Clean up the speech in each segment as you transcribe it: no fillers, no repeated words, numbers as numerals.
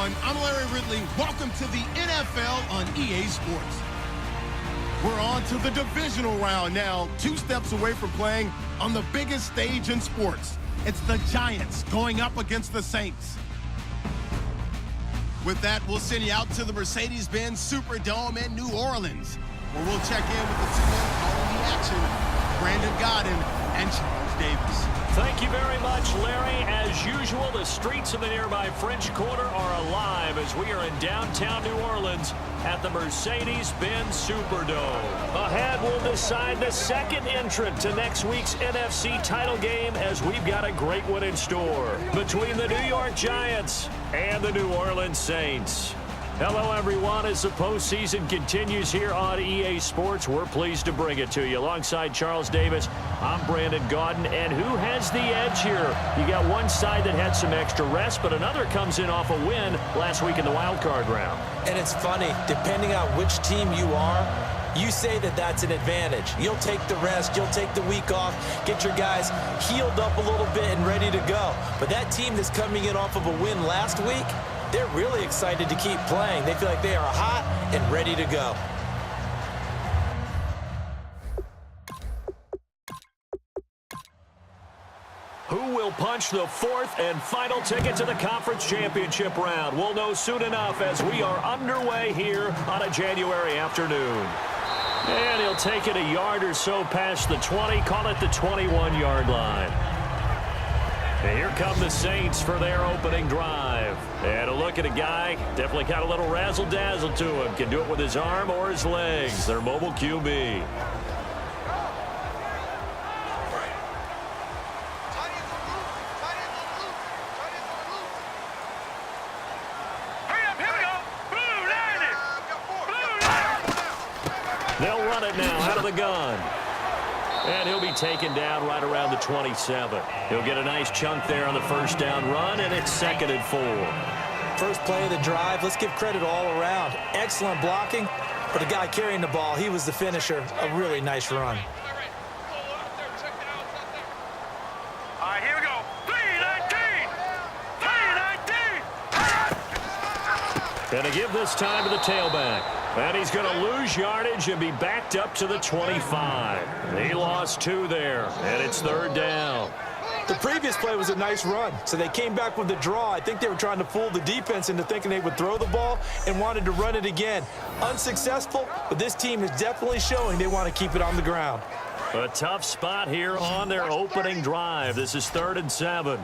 everyone. I'm Larry Ridley. Welcome to the NFL on EA Sports. We're on to the divisional round now, 2 steps away from playing on the biggest stage in sports. It's the Giants going up against the Saints. With that, we'll send you out to the Mercedes-Benz Superdome in New Orleans, where we'll check in with the 2 men calling the action, Brandon Gaudin and Charles Davis. Thank you very much, Larry. As usual, the streets of the nearby French Quarter are alive as we are in downtown New Orleans at the Mercedes-Benz Superdome. Ahead, we'll decide the second entrant to next week's NFC title game as we've got a great one in store between the New York Giants and the New Orleans Saints. Hello, everyone. As the postseason continues here on EA Sports, we're pleased to bring it to you. Alongside Charles Davis, I'm Brandon Gaudin. And who has the edge here? You got one side that had some extra rest, but another comes in off a win last week in the wild card round. And it's funny, depending on which team you are, you say that that's an advantage. You'll take the rest, you'll take the week off, get your guys healed up a little bit and ready to go. But that team that's coming in off of a win last week, they're really excited to keep playing. They feel like they are hot and ready to go. Who will punch the 4th and final ticket to the conference championship round? We'll know soon enough as we are underway here on a January afternoon. And he'll take it a yard or so past the 20, call it the 21-yard line. And here come the Saints for their opening drive. And a look at a guy, definitely got a little razzle-dazzle to him. Can do it with his arm or his legs. Their mobile QB. They'll run it now out of the gun. And he'll be taken down right around the 27. He'll get a nice chunk there on the first down run, and it's 2nd and 4. First play of the drive, let's give credit all around. Excellent blocking, but the guy carrying the ball, he was the finisher. A really nice run. All right, here we go. 3-19! 3-19! And to give this time to the tailback. And he's going to lose yardage and be backed up to the 25. He lost 2 there, and it's 3rd down. The previous play was a nice run, so they came back with the draw. I think they were trying to fool the defense into thinking they would throw the ball and wanted to run it again. Unsuccessful, but this team is definitely showing they want to keep it on the ground. A tough spot here on their opening drive. This is 3rd and 7.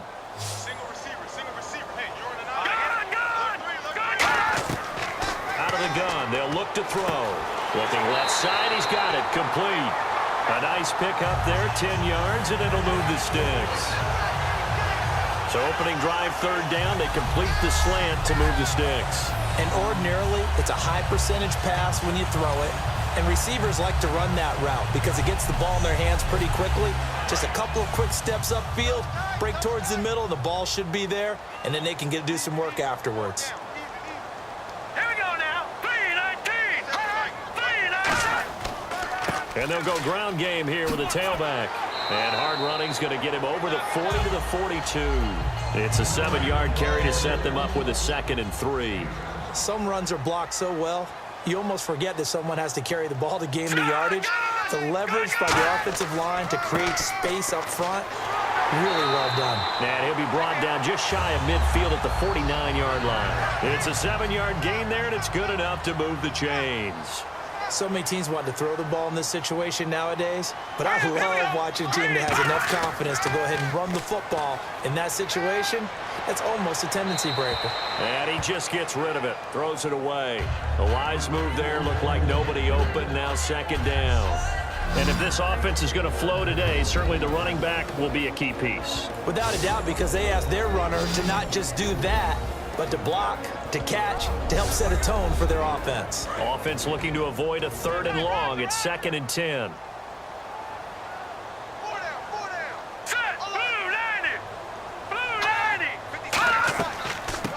The gun. They'll look to throw. Looking left side. He's got it. Complete. A nice pick up there. 10 yards, and it'll move the sticks. So opening drive, 3rd down. They complete the slant to move the sticks. And ordinarily, it's a high percentage pass when you throw it. And receivers like to run that route because it gets the ball in their hands pretty quickly. Just a couple of quick steps upfield, break towards the middle, and the ball should be there. And then they can do some work afterwards. And they'll go ground game here with a tailback. And hard running's going to get him over the 40 to the 42. It's a 7-yard carry to set them up with a 2nd and 3. Some runs are blocked so well, you almost forget that someone has to carry the ball to gain the yardage. The leverage by the offensive line to create space up front, really well done. And he'll be brought down just shy of midfield at the 49-yard line. It's a 7-yard gain there, and it's good enough to move the chains. So many teams want to throw the ball in this situation nowadays, but I love watching a team that has enough confidence to go ahead and run the football. In that situation, that's almost a tendency breaker. And he just gets rid of it, throws it away. A wise move there, looked like nobody open, now 2nd down. And if this offense is going to flow today, certainly the running back will be a key piece. Without a doubt, because they asked their runner to not just do that, but to block, to catch, to help set a tone for their offense. Offense looking to avoid a 3rd and long. It's 2nd and 10.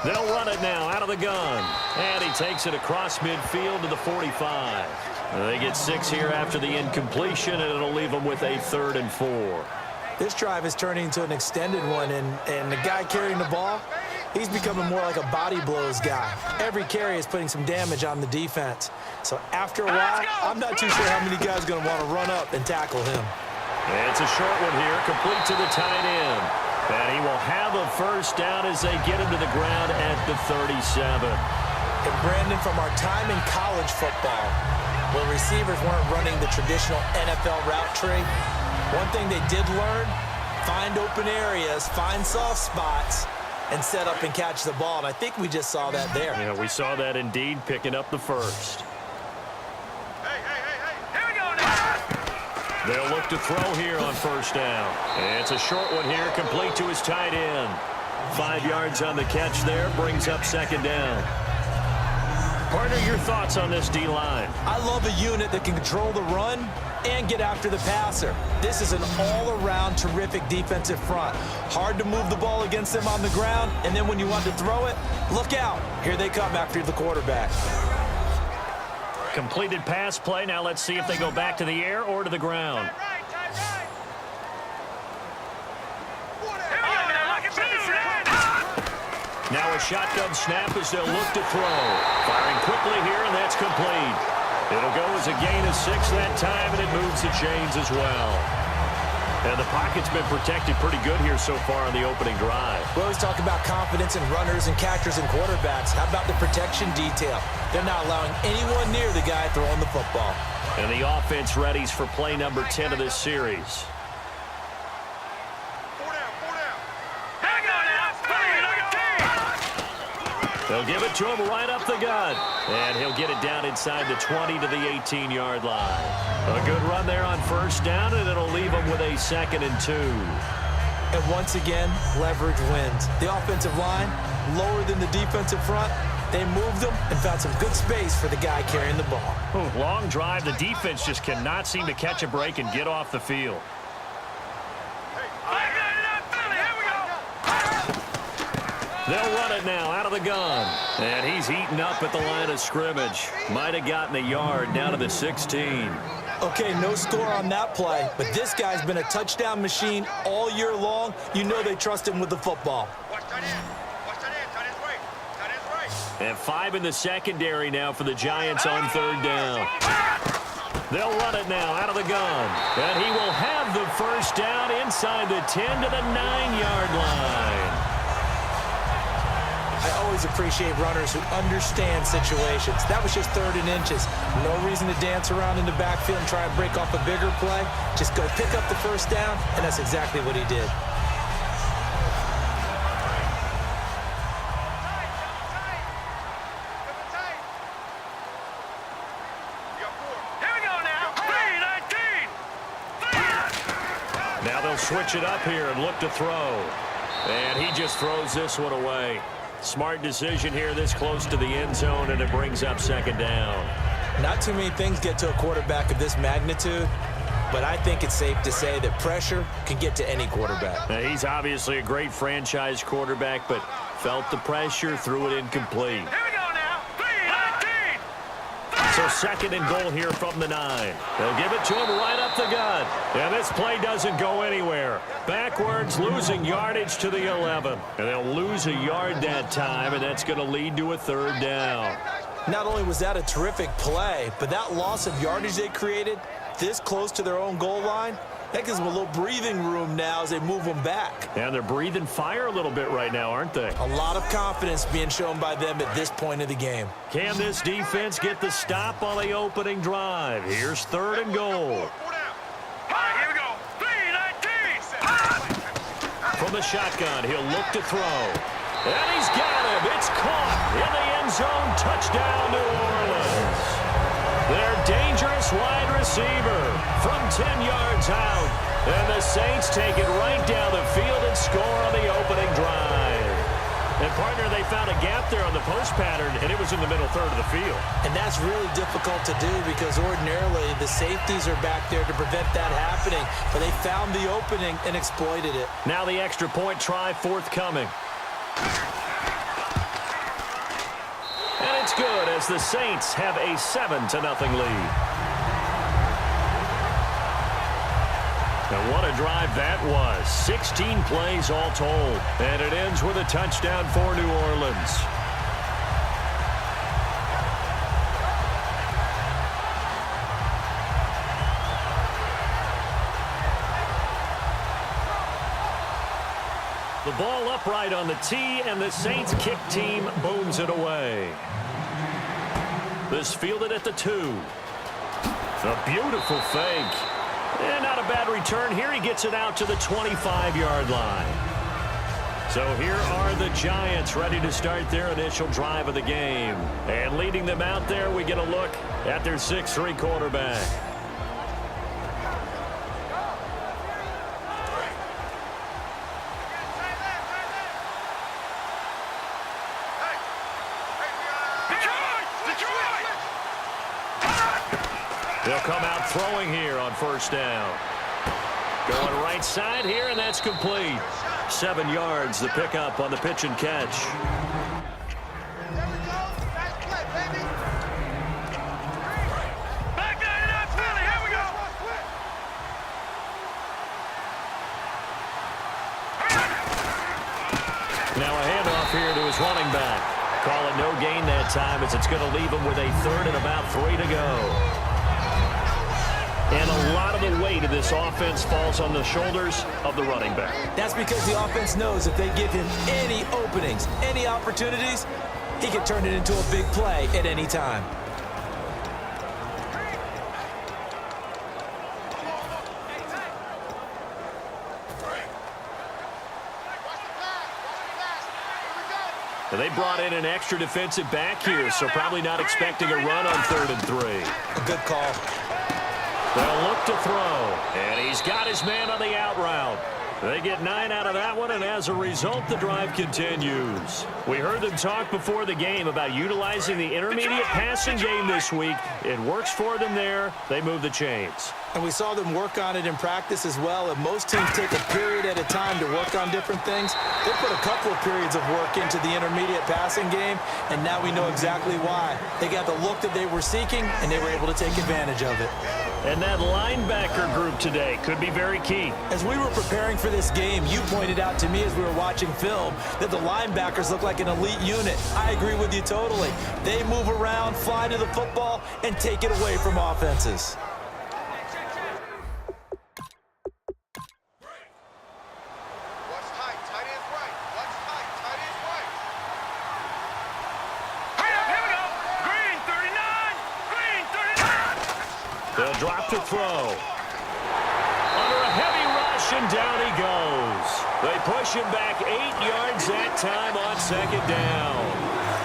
They'll run it now out of the gun. And he takes it across midfield to the 45. They get 6 here after the incompletion, and it'll leave them with a 3rd and 4. This drive is turning into an extended one, and the guy carrying the ball, He's becoming more like a body blows guy. Every carry is putting some damage on the defense. So after a while, I'm not too sure how many guys are going to want to run up and tackle him. It's a short one here, complete to the tight end. And he will have a first down as they get him to the ground at the 37. And Brandon, from our time in college football, where receivers weren't running the traditional NFL route tree, one thing they did learn, find open areas, find soft spots, and set up and catch the ball. And I think we just saw that there. Yeah, we saw that indeed, picking up the first. Hey, here we go now. They'll look to throw here on first down. It's a short one here, complete to his tight end. 5 yards on the catch there, brings up second down. Partner, your thoughts on this D-line? I love a unit that can control the run and get after the passer. This is an all-around terrific defensive front. Hard to move the ball against them on the ground, and then when you want to throw it, look out. Here they come after the quarterback. Completed pass play. Now let's see if they go back to the air or to the ground. Now a shotgun snap as they'll look to throw. Firing quickly here, and that's complete. It'll go as a gain of 6 that time, and it moves the chains as well. And the pocket's been protected pretty good here so far on the opening drive. We always talk about confidence in runners and catchers and quarterbacks. How about the protection detail? They're not allowing anyone near the guy throwing the football. And the offense readies for play number 10 of this series. They'll give it to him right up the gut. And he'll get it down inside the 20 to the 18-yard line. A good run there on first down, and it'll leave him with a 2nd and 2. And once again, leverage wins. The offensive line, lower than the defensive front. They moved them and found some good space for the guy carrying the ball. Ooh, long drive. The defense just cannot seem to catch a break and get off the field. They'll run it now out of the gun. And he's eaten up at the line of scrimmage. Might have gotten a yard down to the 16. Okay, no score on that play, but this guy's been a touchdown machine all year long. You know they trust him with the football. Watch that end. Watch that end. That is right. That is right. And 5 in the secondary now for the Giants on third down. They'll run it now out of the gun. And he will have the first down inside the 10 to the 9-yard line. I always appreciate runners who understand situations. That was just 3rd and inches. No reason to dance around in the backfield and try and break off a bigger play. Just go pick up the first down, and that's exactly what he did. Now they'll switch it up here and look to throw. And he just throws this one away. Smart decision here this close to the end zone, and it brings up second down. Not too many things get to a quarterback of this magnitude, but I think it's safe to say that pressure can get to any quarterback. Now, he's obviously a great franchise quarterback, but felt the pressure, threw it incomplete. Here we go now. 3-19. So 2nd and goal here from the 9. They'll give it to him right up the gut. And this play doesn't go anywhere. Backwards, losing yardage to the 11. And they'll lose a yard that time, and that's going to lead to a 3rd down. Not only was that a terrific play, but that loss of yardage they created this close to their own goal line, that gives them a little breathing room now as they move them back. And they're breathing fire a little bit right now, aren't they? A lot of confidence being shown by them at this point of the game. Can this defense get the stop on the opening drive? Here's 3rd and goal. Here we go. 3-19. From the shotgun, he'll look to throw. And he's got him. It's caught in the end zone. Touchdown, New Orleans. Their dangerous wide receiver from 10 yards out. And the Saints take it right down the field and score on the opening drive. And, partner, they found a gap there on the post pattern, and it was in the middle third of the field. And that's really difficult to do because ordinarily the safeties are back there to prevent that happening. But they found the opening and exploited it. Now the extra point try forthcoming. And it's good as the Saints have a 7-0 lead. And what a drive that was. 16 plays all told. And it ends with a touchdown for New Orleans. The ball upright on the tee, and the Saints kick team booms it away. This fielded at the 2. A beautiful fake. And not a bad return here. He gets it out to the 25-yard line. So here are the Giants ready to start their initial drive of the game. And leading them out there, we get a look at their 6'3" quarterback. They'll come out throwing here on first down. Going right side here, and that's complete. 7 yards, the pickup on the pitch and catch. Now a handoff here to his running back. Call it no gain that time, as it's going to leave him with a 3rd and about 3 to go. And a lot of the weight of this offense falls on the shoulders of the running back. That's because the offense knows if they give him any openings, any opportunities, he can turn it into a big play at any time. They brought in an extra defensive back here, so probably not expecting a run on 3rd and 3. A good call. They'll look to throw, and he's got his man on the out route. They get 9 out of that one, and as a result, the drive continues. We heard them talk before the game about utilizing the intermediate passing game this week. It works for them there. They move the chains. And we saw them work on it in practice as well. And most teams take a period at a time to work on different things. They put a couple of periods of work into the intermediate passing game, and now we know exactly why. They got the look that they were seeking, and they were able to take advantage of it. And that linebacker group today could be very key. As we were preparing for this game, you pointed out to me as we were watching film that the linebackers look like an elite unit. I agree with you totally. They move around, fly to the football, and take it away from offenses. They'll drop to throw. Under a heavy rush, and down he goes. They push him back 8 yards that time on 2nd down.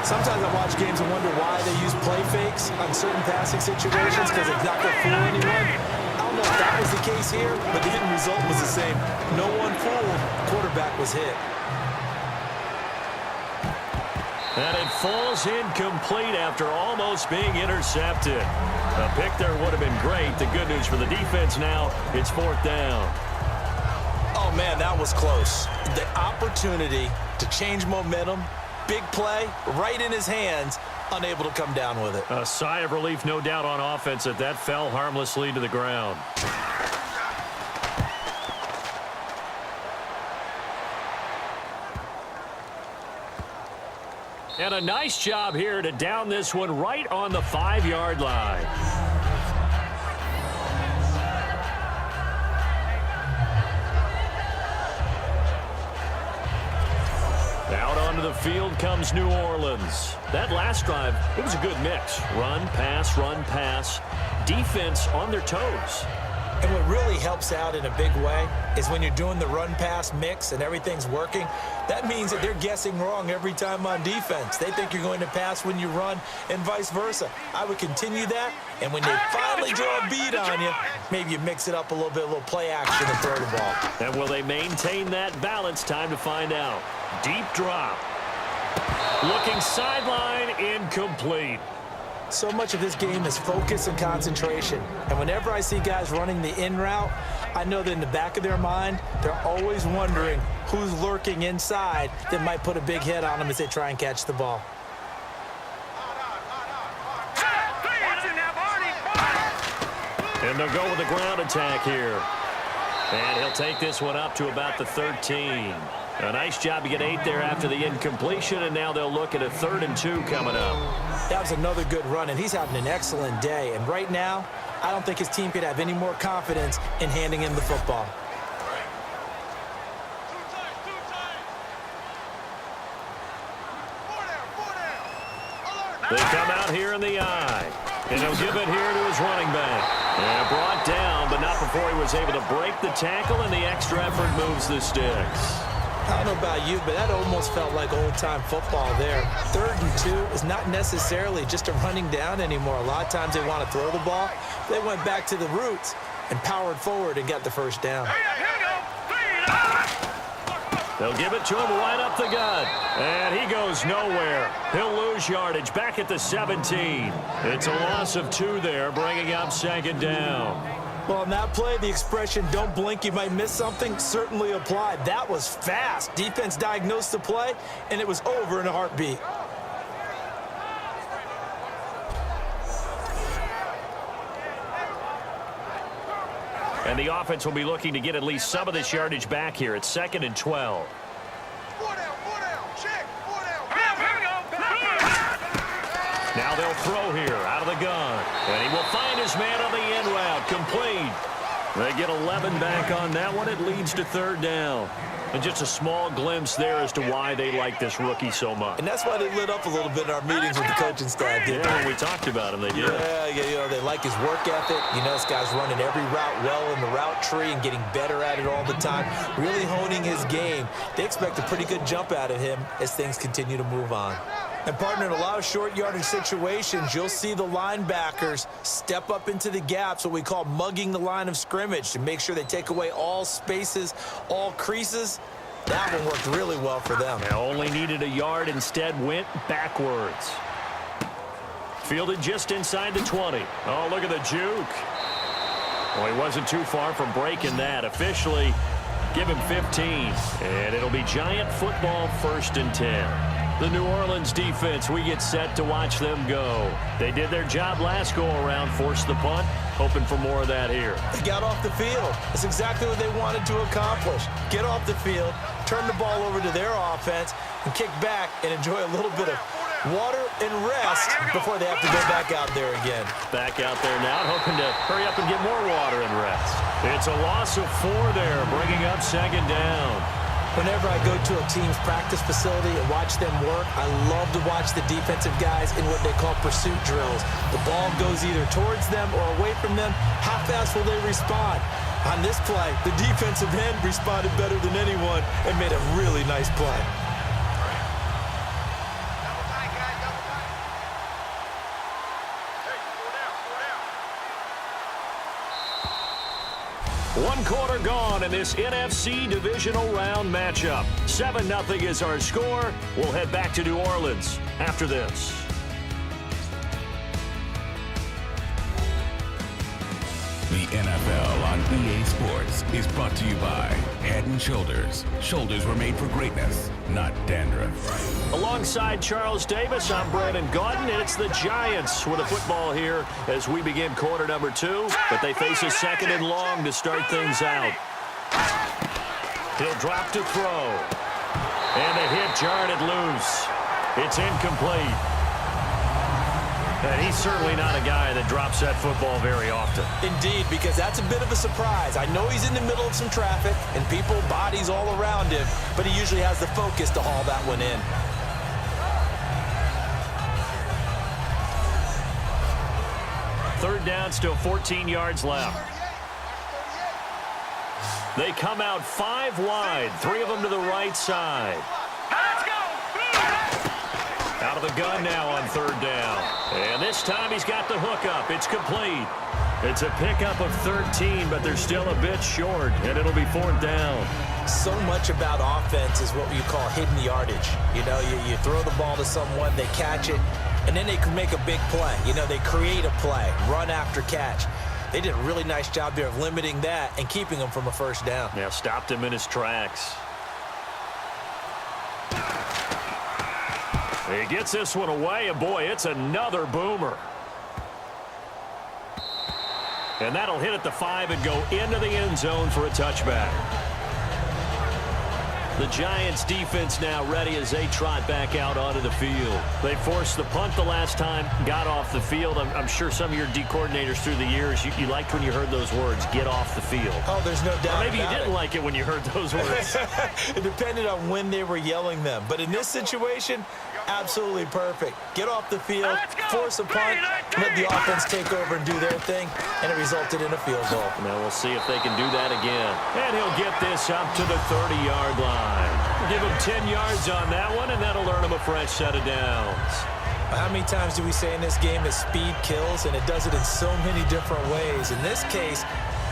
Sometimes I watch games and wonder why they use play fakes on certain passing situations, because it's not going to fool anyone. I don't know if that was the case here, but the end result was the same. No one fooled. Quarterback was hit. And it falls incomplete after almost being intercepted. A pick there would have been great. The good news for the defense now, it's 4th down. Oh, man, that was close. The opportunity to change momentum, big play, right in his hands, unable to come down with it. A sigh of relief, no doubt, on offense that fell harmlessly to the ground. And a nice job here to down this one right on the 5-yard line. Out onto the field comes New Orleans. That last drive, it was a good mix. Run, pass, defense on their toes. And what really helps out in a big way is when you're doing the run-pass mix and everything's working, that means that they're guessing wrong every time on defense. They think you're going to pass when you run and vice versa. I would continue that, and when they finally draw a beat on you, maybe you mix it up a little bit, a little play action and throw the ball. And will they maintain that balance? Time to find out. Deep drop. Looking sideline, incomplete. So much of this game is focus and concentration. And whenever I see guys running the in route, I know that in the back of their mind, they're always wondering who's lurking inside that might put a big hit on them as they try and catch the ball. And they'll go with the ground attack here. And he'll take this one up to about the 13. A nice job to get 8 there after the incompletion, and now they'll look at a 3rd and 2 coming up. That was another good run, and he's having an excellent day. And right now, I don't think his team could have any more confidence in handing him the football. They come out here in the eye, and he'll give it here to his running back. And brought down, but not before he was able to break the tackle, and the extra effort moves the sticks. I don't know about you, but that almost felt like old-time football there. 3rd and 2 is not necessarily just a running down anymore. A lot of times they want to throw the ball. They went back to the roots and powered forward and got the first down. They'll give it to him right up the gut. And he goes nowhere. He'll lose yardage back at the 17. It's a loss of 2 there, bringing up 2nd down. Well, on that play, the expression, don't blink, you might miss something, certainly applied. That was fast. Defense diagnosed the play, and it was over in a heartbeat. And the offense will be looking to get at least some of this yardage back here. It's 2nd and 12. Now they'll throw here out of the gun. And he will find his man on the in route. Complete. They get 11 back on that one. It leads to 3rd down. And just a small glimpse there as to why they like this rookie so much. And that's why they lit up a little bit in our meetings with the coaching staff. Yeah, when we talked about him, they did. Yeah, you know, they like his work ethic. You know, this guy's running every route well in the route tree and getting better at it all the time, really honing his game. They expect a pretty good jump out of him as things continue to move on. And, partner, in a lot of short yardage situations, you'll see the linebackers step up into the gaps, what we call mugging the line of scrimmage, to make sure they take away all spaces, all creases. That one worked really well for them. They only needed a yard, instead went backwards. Fielded just inside the 20. Oh, look at the juke. Well, he wasn't too far from breaking that. Officially, give him 15. And it'll be Giant football, 1st and 10. The New Orleans defense, we get set to watch them go. They did their job last go-around, forced the punt, hoping for more of that here. They got off the field. That's exactly what they wanted to accomplish. Get off the field, turn the ball over to their offense, and kick back and enjoy a little bit of water and rest before they have to go back out there again. Back out there now, hoping to hurry up and get more water and rest. It's a loss of 4 there, bringing up 2nd down. Whenever I go to a team's practice facility and watch them work, I love to watch the defensive guys in what they call pursuit drills. The ball goes either towards them or away from them. How fast will they respond? On this play, the defensive end responded better than anyone and made a really nice play. One quarter gone in this NFC Divisional round matchup. 7-0 is our score. We'll head back to New Orleans after this. The NFL on EA Sports is brought to you by Head & Shoulders. Shoulders were made for greatness, not dandruff. Alongside Charles Davis, I'm Brandon Gaudin, and it's the Giants with a football here as we begin quarter number 2, but they face a 2nd and long to start things out. He'll drop to throw, and the hit jarred it loose. It's incomplete. And he's certainly not a guy that drops that football very often. Indeed, because that's a bit of a surprise. I know he's in the middle of some traffic and people, bodies all around him, but he usually has the focus to haul that one in. Third down, still 14 yards left. They come out 5 wide, 3 of them to the right side. Out of the gun now on 3rd down. And this time he's got the hook up. It's complete. It's a pickup of 13, but they're still a bit short, and it'll be 4th down. So much about offense is what you call hidden yardage. You know, you throw the ball to someone, they catch it, and then they can make a big play. You know, they create a play, run after catch. They did a really nice job there of limiting that and keeping him from a 1st down. Yeah, stopped him in his tracks. He gets this one away, and boy, it's another boomer. And that'll hit at the 5 and go into the end zone for a touchback. The Giants defense now ready as they trot back out onto the field. They forced the punt the last time, got off the field. I'm sure some of your D coordinators through the years, you liked when you heard those words, get off the field. Oh, there's no doubt. Or maybe you didn't like it when you heard those words. It depended on when they were yelling them. But in this situation, absolutely perfect. Get off the field, force a punt, let the offense take over and do their thing, and it resulted in a field goal. Now we'll see if they can do that again. And he'll get this up to the 30-yard line. Give him 10 yards on that one, and that'll earn him a fresh set of downs. How many times do we say in this game that speed kills, and it does it in so many different ways? In this case,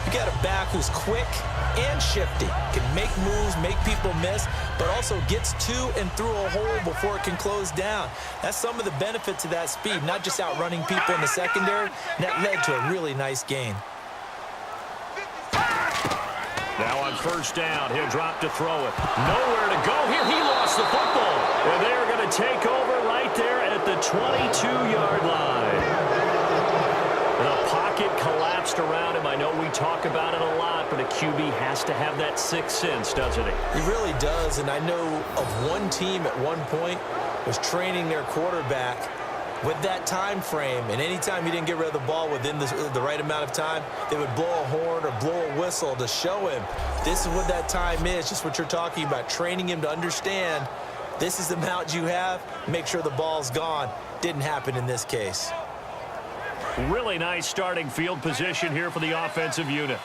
you got a back who's quick and shifty, can make moves, make people miss, but also gets to and through a hole before it can close down. That's some of the benefits of that speed, not just outrunning people in the secondary, and that led to a really nice gain. Now on first down, he'll drop to throw it. Nowhere to go here. He lost the football. And they're going to take over right there at the 22-yard line. The pocket collapsed around him. I know we talk about it a lot, but a QB has to have that sixth sense, doesn't he? He really does, and I know of one team at one point was training their quarterback with that time frame, and anytime he didn't get rid of the ball within the right amount of time, they would blow a horn or blow a whistle to show him this is what that time is, just what you're talking about, training him to understand this is the amount you have, make sure the ball's gone. Didn't happen in this case. Really nice starting field position here for the offensive unit.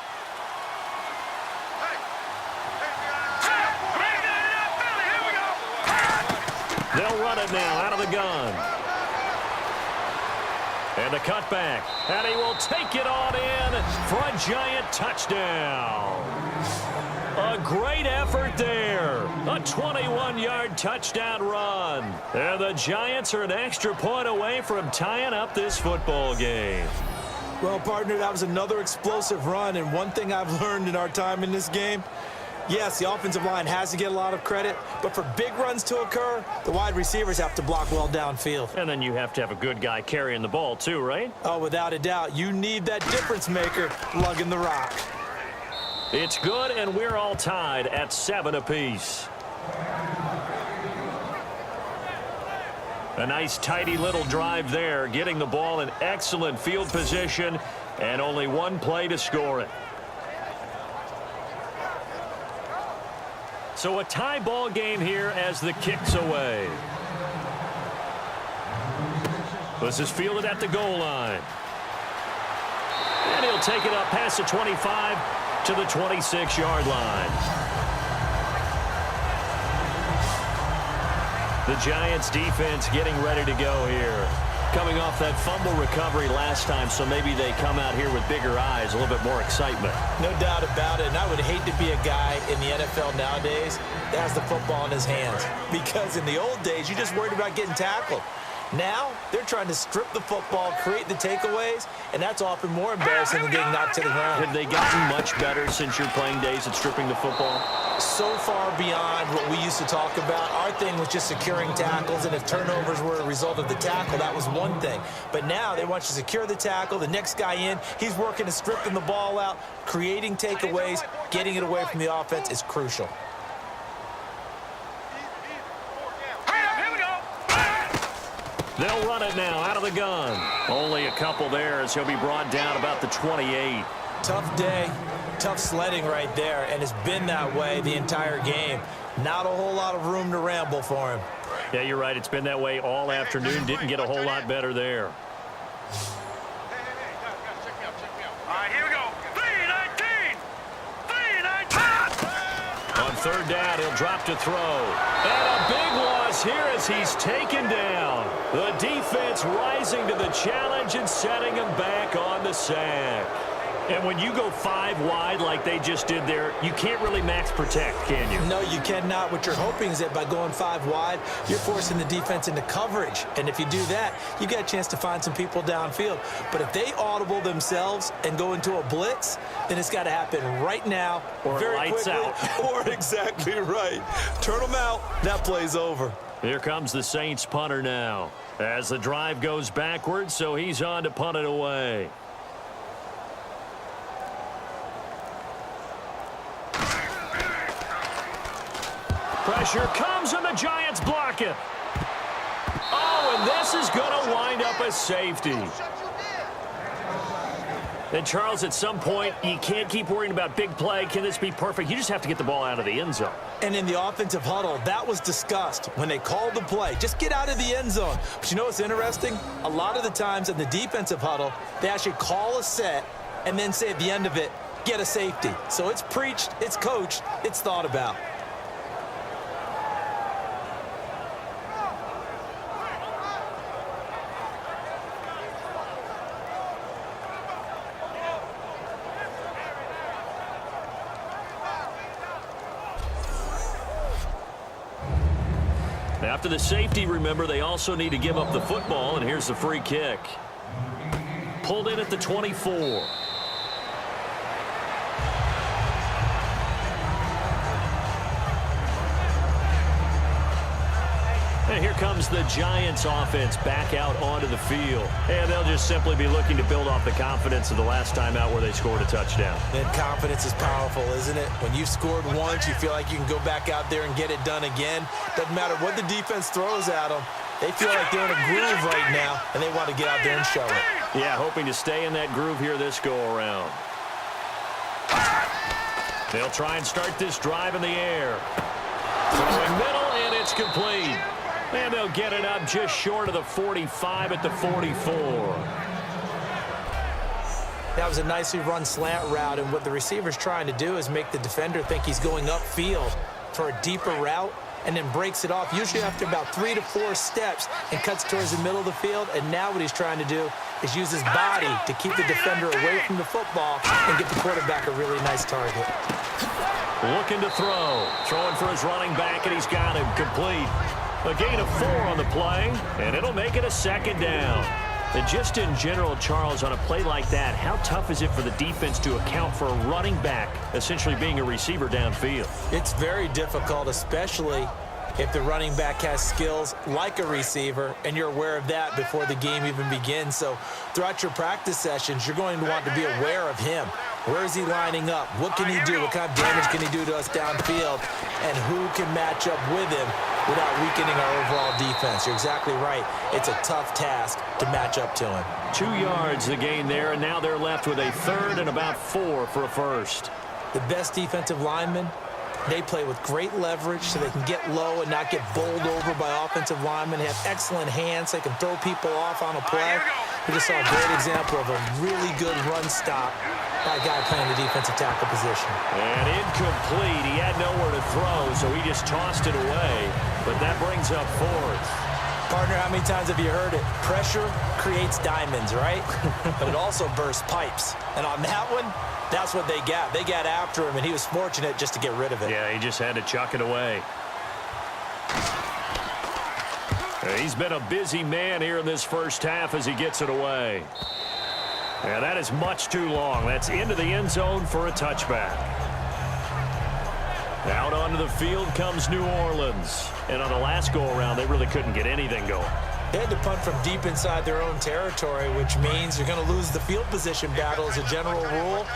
They'll run it now out of the gun. And the cutback. And he will take it on in for a Giant touchdown. A great effort there. A 21-yard touchdown run. And the Giants are an extra point away from tying up this football game. Well, partner, that was another explosive run. And one thing I've learned in our time in this game, yes, the offensive line has to get a lot of credit, but for big runs to occur, the wide receivers have to block well downfield. And then you have to have a good guy carrying the ball too, right? Oh, without a doubt. You need that difference maker lugging the rock. It's good, and we're all tied at 7 apiece. A nice, tidy little drive there, getting the ball in excellent field position, and only one play to score it. So a tie ball game here as the kick's away. This is fielded at the goal line. And he'll take it up past the 25 to the 26-yard line. The Giants defense getting ready to go here. Coming off that fumble recovery last time, so maybe they come out here with bigger eyes, a little bit more excitement. No doubt about it, and I would hate to be a guy in the NFL nowadays that has the football in his hands. Because in the old days, you just worried about getting tackled. Now, they're trying to strip the football, create the takeaways, and that's often more embarrassing than getting knocked to the ground. Have they gotten much better since your playing days at stripping the football? So far beyond what we used to talk about. Our thing was just securing tackles, and if turnovers were a result of the tackle, that was one thing. But now they want you to secure the tackle, the next guy in, he's working to stripping the ball out, creating takeaways, getting it away from the offense is crucial. They'll run it now out of the gun. Only a couple there as he'll be brought down about the 28. Tough day, tough sledding right there, and it's been that way the entire game. Not a whole lot of room to ramble for him. Yeah, you're right. It's been that way all afternoon. Didn't get a whole lot better there. All right, here we go. 3-19. 3-19. On third down, he'll drop to throw. And a big loss here as he's taken down. The defense rising to the challenge and setting him back on the sack. And when you go 5 wide like they just did there, you can't really max protect, can you? No, you cannot. What you're hoping is that by going 5 wide, you're forcing the defense into coverage. And if you do that, you get a chance to find some people downfield. But if they audible themselves and go into a blitz, then it's got to happen right now. Or very lights quickly, out. Or exactly right. Turn them out. That play's over. Here comes the Saints punter now. As the drive goes backwards, so he's on to punt it away. Pressure comes, and the Giants block it. Oh, and this is going to wind up a safety. And, Charles, at some point, you can't keep worrying about big play. Can this be perfect? You just have to get the ball out of the end zone. And in the offensive huddle, that was discussed when they called the play. Just get out of the end zone. But you know what's interesting? A lot of the times in the defensive huddle, they actually call a set and then say at the end of it, get a safety. So it's preached, it's coached, it's thought about. After the safety, remember, they also need to give up the football, and here's the free kick. Pulled in at the 24. And here comes the Giants offense back out onto the field. And they'll just simply be looking to build off the confidence of the last time out where they scored a touchdown. And confidence is powerful, isn't it? When you've scored once, you feel like you can go back out there and get it done again. Doesn't matter what the defense throws at them. They feel like they're in a groove right now, and they want to get out there and show it. Yeah, hoping to stay in that groove here this go-around. They'll try and start this drive in the air. Throwing middle, and it's complete. And they'll get it up just short of the 45 at the 44. That was a nicely run slant route, and what the receiver's trying to do is make the defender think he's going upfield for a deeper route, and then breaks it off, usually after about 3 to 4 steps, and cuts towards the middle of the field. And now what he's trying to do is use his body to keep the defender away from the football and get the quarterback a really nice target. Looking to throw. Throwing for his running back, and he's got him complete. A gain of 4 on the play, and it'll make it a second down. And just in general, Charles, on a play like that, how tough is it for the defense to account for a running back essentially being a receiver downfield? It's very difficult, especially if the running back has skills like a receiver, and you're aware of that before the game even begins. So throughout your practice sessions, you're going to want to be aware of him. Where is he lining up? What can he do? What kind of damage can he do to us downfield? And who can match up with him without weakening our overall defense? You're exactly right. It's a tough task to match up to him. 2 yards the gain there, and now they're left with a third and about 4 for a first. The best defensive linemen, they play with great leverage so they can get low and not get bowled over by offensive linemen. They have excellent hands. They can throw people off on a play. We just saw a great example of a really good run stop by a guy playing the defensive tackle position. And incomplete. He had nowhere to throw, so he just tossed it away. But that brings up 4th. Partner, how many times have you heard it? Pressure creates diamonds, right? But it also bursts pipes. And on that one, that's what they got. They got after him, and he was fortunate just to get rid of it. Yeah, he just had to chuck it away. He's been a busy man here in this first half as he gets it away. Yeah, that is much too long. That's into the end zone for a touchback. Out onto the field comes New Orleans. And on the last go-around, they really couldn't get anything going. They had to punt from deep inside their own territory, which means you're going to lose the field position battle as a general rule.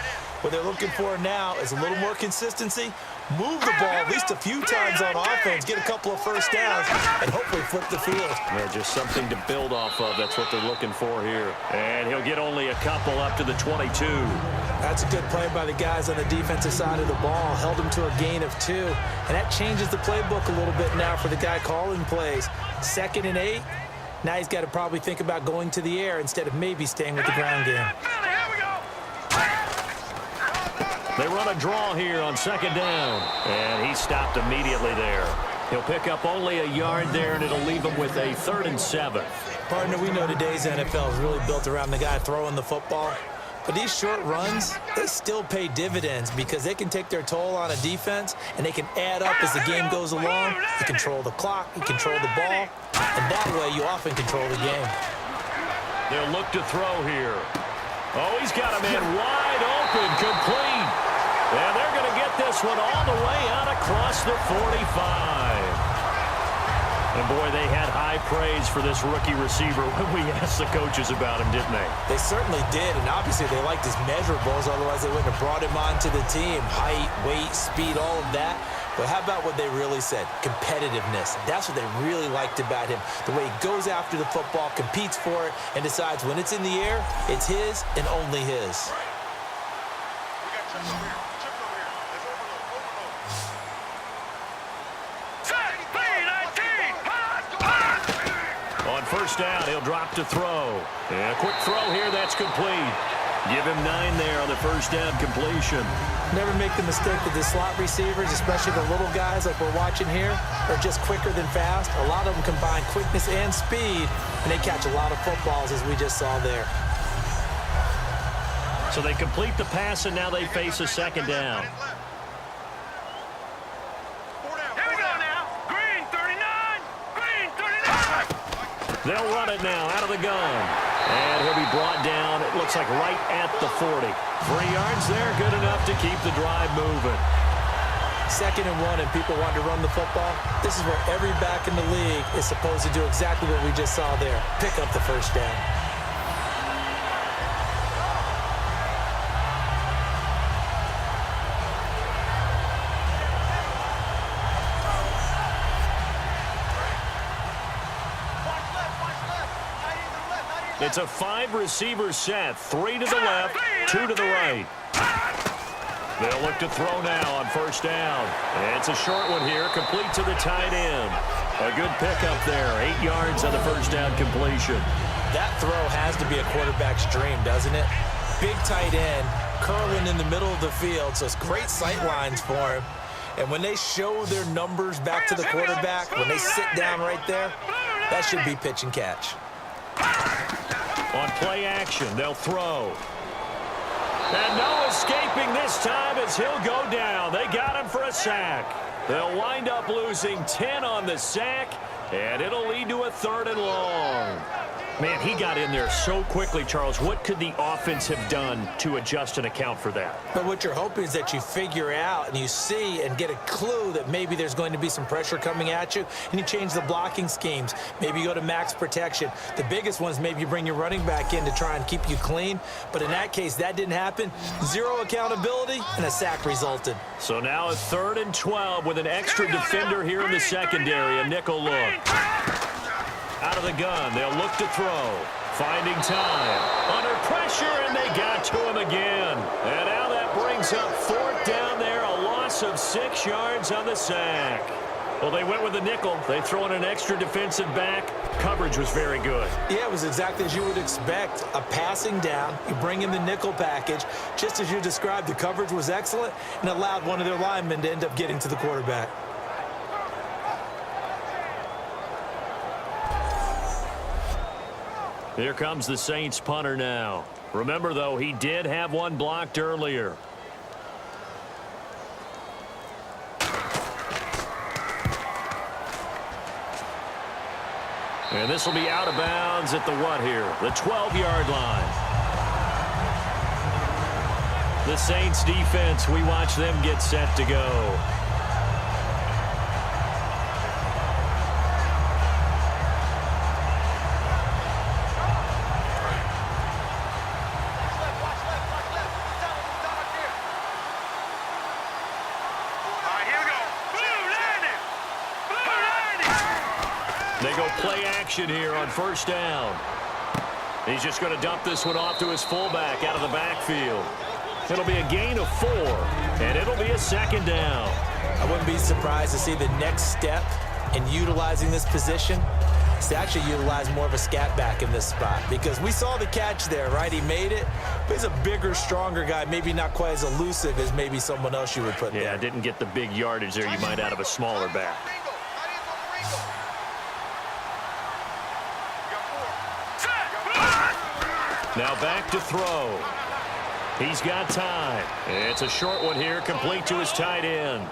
What they're looking for now is a little more consistency, move the ball at least a few times on offense, get a couple of first downs, and hopefully flip the field. Yeah, just something to build off of. That's what they're looking for here. And he'll get only a couple up to the 22. That's a good play by the guys on the defensive side of the ball. Held him to a gain of 2. And that changes the playbook a little bit now for the guy calling plays. 2nd and 8. Now he's got to probably think about going to the air instead of maybe staying with the ground game. They run a draw here on 2nd down. And he stopped immediately there. He'll pick up only a yard there, and it'll leave him with a 3rd and 7. Partner, we know today's NFL is really built around the guy throwing the football. But these short runs, they still pay dividends because they can take their toll on a defense, and they can add up as the game goes along. You control the clock, you control the ball, and that way you often control the game. They'll look to throw here. Oh, he's got a man wide open, complete. And they're going to get this one all the way out across the 45. And, boy, they had high praise for this rookie receiver when we asked the coaches about him, didn't they? They certainly did, and obviously they liked his measurables, otherwise they wouldn't have brought him onto the team. Height, weight, speed, all of that. But how about what they really said? Competitiveness. That's what they really liked about him. The way he goes after the football, competes for it, and decides when it's in the air, it's his and only his. On first down, he'll drop to throw. And a quick throw here, that's complete. Give him 9 there on the first down completion. Never make the mistake that the slot receivers, especially the little guys like we're watching here, are just quicker than fast. A lot of them combine quickness and speed, and they catch a lot of footballs, as we just saw there. So they complete the pass, and now they face a second down. Here we go now. Green 39. Green 39. They'll run it now out of the gun. And he'll be brought down, it looks like right at the 40. 3 yards there, good enough to keep the drive moving. 2nd and 1, and people want to run the football. This is where every back in the league is supposed to do exactly what we just saw there. Pick up the first down. It's a 5-receiver set. 3 to the left, 2 to the right. They'll look to throw now on first down. It's a short one here, complete to the tight end. A good pickup there, 8 yards on the first down completion. That throw has to be a quarterback's dream, doesn't it? Big tight end, curling in the middle of the field, so it's great sight lines for him. And when they show their numbers back to the quarterback, when they sit down right there, that should be pitch and catch. On play action, they'll throw. And no escaping this time as he'll go down. They got him for a sack. They'll wind up losing 10 on the sack, and it'll lead to a 3rd and long. Man, he got in there so quickly, Charles. What could the offense have done to adjust and account for that? But what you're hoping is that you figure out and you see and get a clue that maybe there's going to be some pressure coming at you, and you change the blocking schemes. Maybe you go to max protection. The biggest one is maybe you bring your running back in to try and keep you clean. But in that case, that didn't happen. 0 accountability, and a sack resulted. So now a 3rd and 12 with an extra defender here in the secondary. A nickel look. Out of the gun, they'll look to throw. Finding time. Under pressure, and they got to him again. And now that brings up 4th down there, a loss of 6 yards on the sack. Well, they went with a nickel. They throw in an extra defensive back. Coverage was very good. Yeah, it was exactly as you would expect. A passing down. You bring in the nickel package. Just as you described, the coverage was excellent and allowed one of their linemen to end up getting to the quarterback. Here comes the Saints punter now. Remember, though, he did have one blocked earlier. And this will be out of bounds at the what here? The 12-yard line. The Saints defense, we watch them get set to go. They go play action here on first down. He's just going to dump this one off to his fullback out of the backfield. It'll be a gain of 4, and it'll be a 2nd down. I wouldn't be surprised to see the next step in utilizing this position is to actually utilize more of a scat back in this spot, because we saw the catch there, right? He made it, but he's a bigger, stronger guy, maybe not quite as elusive as maybe someone else you would put there. Yeah, didn't get the big yardage there you might out of a smaller back. Now back to throw. He's got time. It's a short one here, complete to his tight end.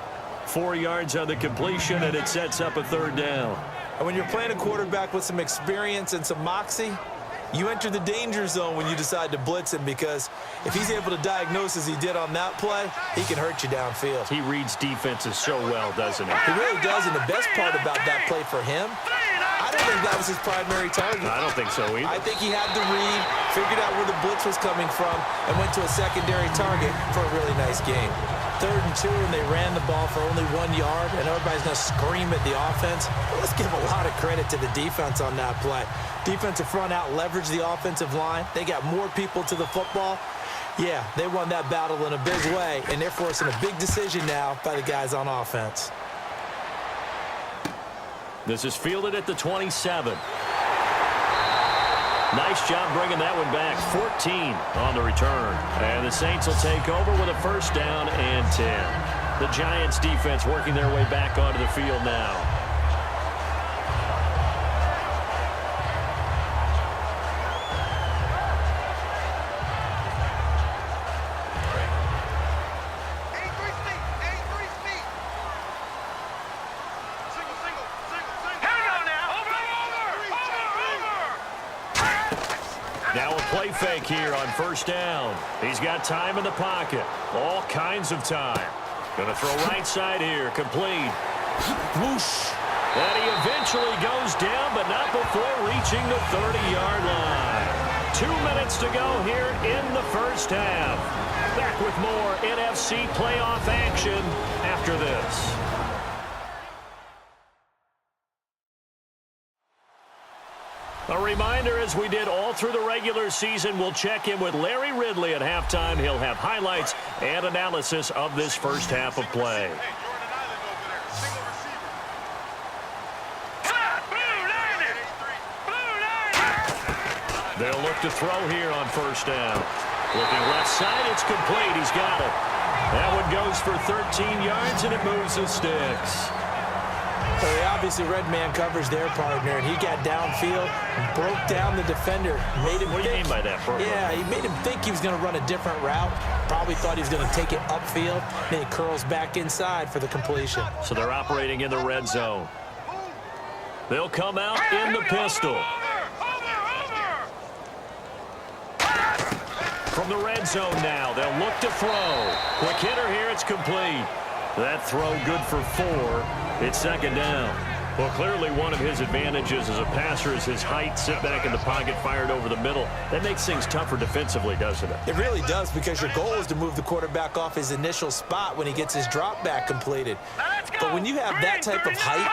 4 yards on the completion, and it sets up a 3rd down. And when you're playing a quarterback with some experience and some moxie, you enter the danger zone when you decide to blitz him, because if he's able to diagnose as he did on that play, he can hurt you downfield. He reads defenses so well, doesn't he? He really does, and the best part about that play for him, I don't think that was his primary target. I don't think so either. I think he had the read, figured out where the blitz was coming from, and went to a secondary target for a really nice game. 3rd and 2 and they ran the ball for only 1 yard, and everybody's going to scream at the offense. Let's give a lot of credit to the defense on that play. Defensive front out leveraged the offensive line. They got more people to the football. Yeah, they won that battle in a big way, and they're forcing a big decision now by the guys on offense. This is fielded at the 27. Nice job bringing that one back. 14 on the return. And the Saints will take over with a first down and 10. The Giants defense working their way back onto the field now. Now a play fake here on first down. He's got time in the pocket. All kinds of time. Going to throw right side here. Complete. Whoosh. And he eventually goes down, but not before reaching the 30-yard line. 2 minutes to go here in the first half. Back with more NFC playoff action after this. A reminder, as we did all through the regular season, we'll check in with Larry Ridley at halftime. He'll have highlights and analysis of this first half of play. They'll look to throw here on first down. Looking left side, it's complete. He's got it. That one goes for 13 yards, and it moves the sticks. Well, they obviously red man covers their partner, and he got downfield and broke down the defender. Made him what do you mean by that? Yeah, he made him think he was going to run a different route. Probably thought he was going to take it upfield. Then he curls back inside for the completion. So they're operating in the red zone. They'll come out in the pistol. From the red zone now, they'll look to throw. Quick hitter here, it's complete. That throw good for 4. It's second down. Well, clearly one of his advantages as a passer is his height. Sit back in the pocket, fired over the middle. That makes things tougher defensively, doesn't it? It really does, because your goal is to move the quarterback off his initial spot when he gets his drop back completed. But when you have that type of height,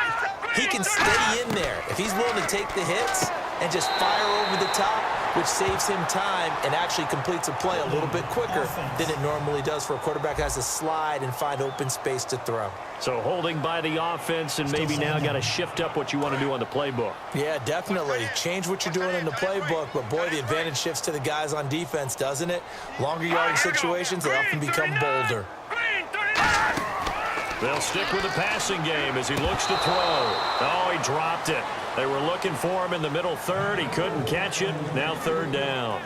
he can stay in there. If he's willing to take the hits and just fire over the top, which saves him time and actually completes a play a little bit quicker than it normally does for a quarterback who has to slide and find open space to throw. So holding by the offense, and maybe now got to shift up what you want to do on the playbook. Yeah, definitely. Change what you're doing in the playbook, but boy, the advantage shifts to the guys on defense, doesn't it? Longer yardage situations, they often become bolder. They'll stick with the passing game as he looks to throw. Oh, he dropped it. They were looking for him in the middle third. He couldn't catch it. Now third down.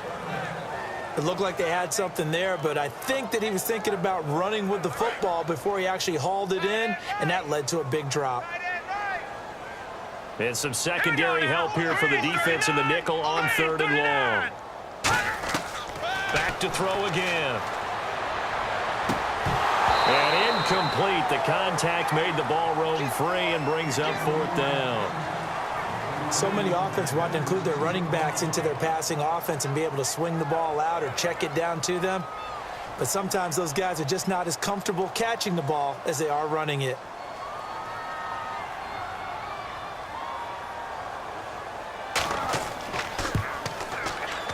It looked like they had something there, but I think that he was thinking about running with the football before he actually hauled it in, and that led to a big drop. And some secondary help here for the defense in the nickel on third and long. Back to throw again. And incomplete. The contact made the ball roam free and brings up fourth down. So many offenses want to include their running backs into their passing offense and be able to swing the ball out or check it down to them. But sometimes those guys are just not as comfortable catching the ball as they are running it.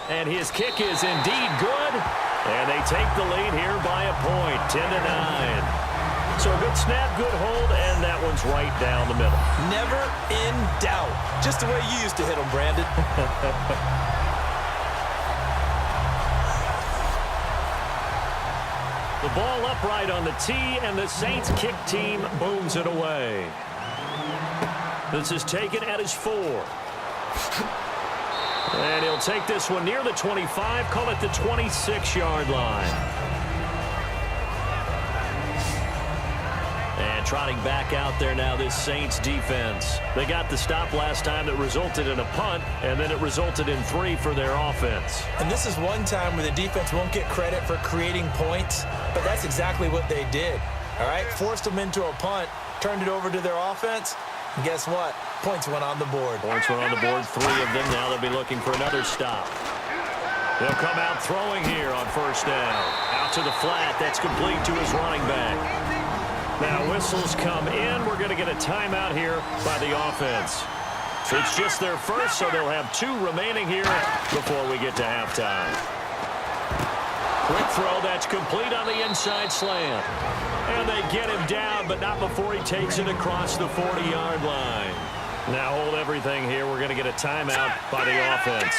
And his kick is indeed good. And they take the lead here by a point, 10-9. So a good snap, good hold, and that one's right down the middle. Never in doubt. Just the way you used to hit them, Brandon. The ball upright on the tee, and the Saints kick team booms it away. This is taken at his 4. And he'll take this one near the 25, call it the 26-yard line. And trotting back out there now, this Saints defense. They got the stop last time that resulted in a punt, and then it resulted in 3 for their offense. And this is one time where the defense won't get credit for creating points, but that's exactly what they did. All right, forced them into a punt, turned it over to their offense, and guess what? Points went on the board. Points went on the board, 3 of them. Now they'll be looking for another stop. He'll come out throwing here on first down. Out to the flat. That's complete to his running back. Now whistles come in. We're going to get a timeout here by the offense. It's just their first, so they'll have 2 remaining here before we get to halftime. Quick throw. That's complete on the inside slant. And they get him down, but not before he takes it across the 40-yard line. Now hold everything here. We're going to get a timeout by the offense.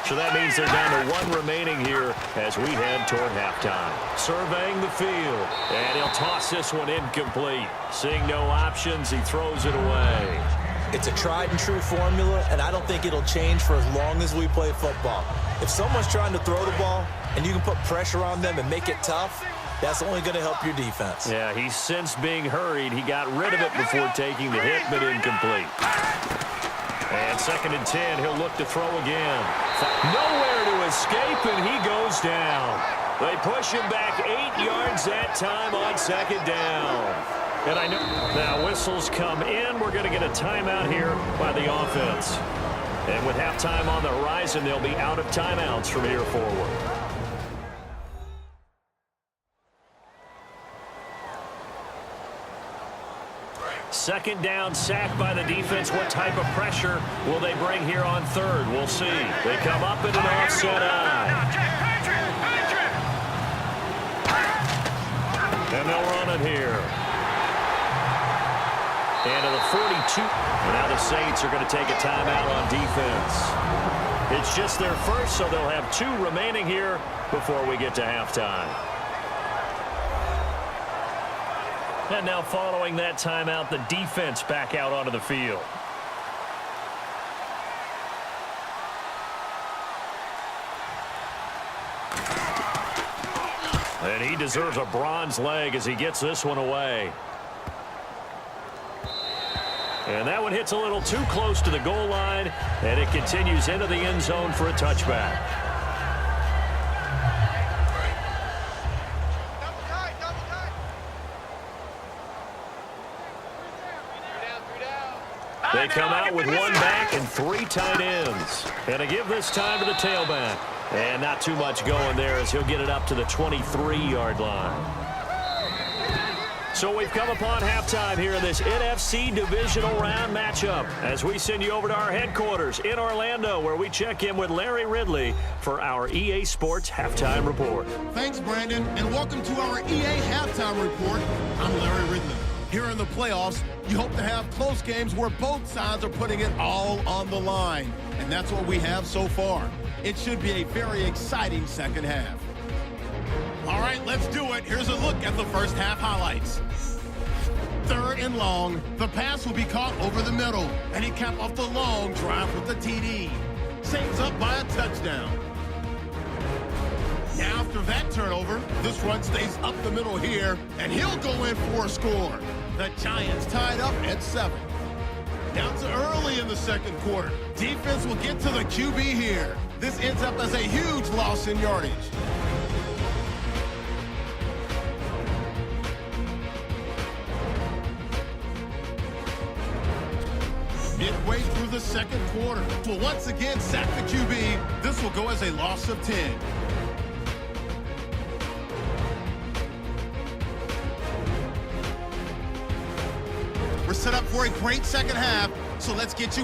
So that means they're down to 1 remaining here as we head toward halftime. Surveying the field, and he'll toss this one incomplete. Seeing no options, he throws it away. It's a tried-and-true formula, and I don't think it'll change for as long as we play football. If someone's trying to throw the ball and you can put pressure on them and make it tough, that's only going to help your defense. Yeah, he's since being hurried. He got rid of it before taking the hit, but incomplete. And 2nd and 10, he'll look to throw again. Nowhere to escape, and he goes down. They push him back 8 yards that time on 2nd down. And I know now whistles come in. We're going to get a timeout here by the offense. And with halftime on the horizon, they'll be out of timeouts from here forward. Second down, sack by the defense. What type of pressure will they bring here on 3rd? We'll see. They come up in an offset eye. And they'll run it here. And to the 42. And now the Saints are going to take a timeout on defense. It's just their first, so they'll have 2 remaining here before we get to halftime. And now following that timeout, the defense back out onto the field. And he deserves a bronze leg as he gets this one away. And that one hits a little too close to the goal line, and it continues into the end zone for a touchback. They come out with 1 back and 3 tight ends. And to give this time to the tailback. And not too much going there as he'll get it up to the 23-yard line. So we've come upon halftime here in this NFC Divisional Round matchup as we send you over to our headquarters in Orlando where we check in with Larry Ridley for our EA Sports Halftime Report. Thanks, Brandon, and welcome to our EA Halftime Report. I'm Larry Ridley. Here in the playoffs, you hope to have close games where both sides are putting it all on the line. And that's what we have so far. It should be a very exciting second half. All right, let's do it. Here's a look at the first half highlights. 3rd and long. The pass will be caught over the middle. And he capped off the long drive with the TD. Saints up by a touchdown. Now after that turnover, this run stays up the middle here. And he'll go in for a score. The Giants tied up at 7. Down to early in the 2nd quarter. Defense will get to the QB here. This ends up as a huge loss in yardage. Midway through the 2nd quarter, will once again sack the QB. This will go as a loss of 10. We're set up for a great second half, so let's get you out.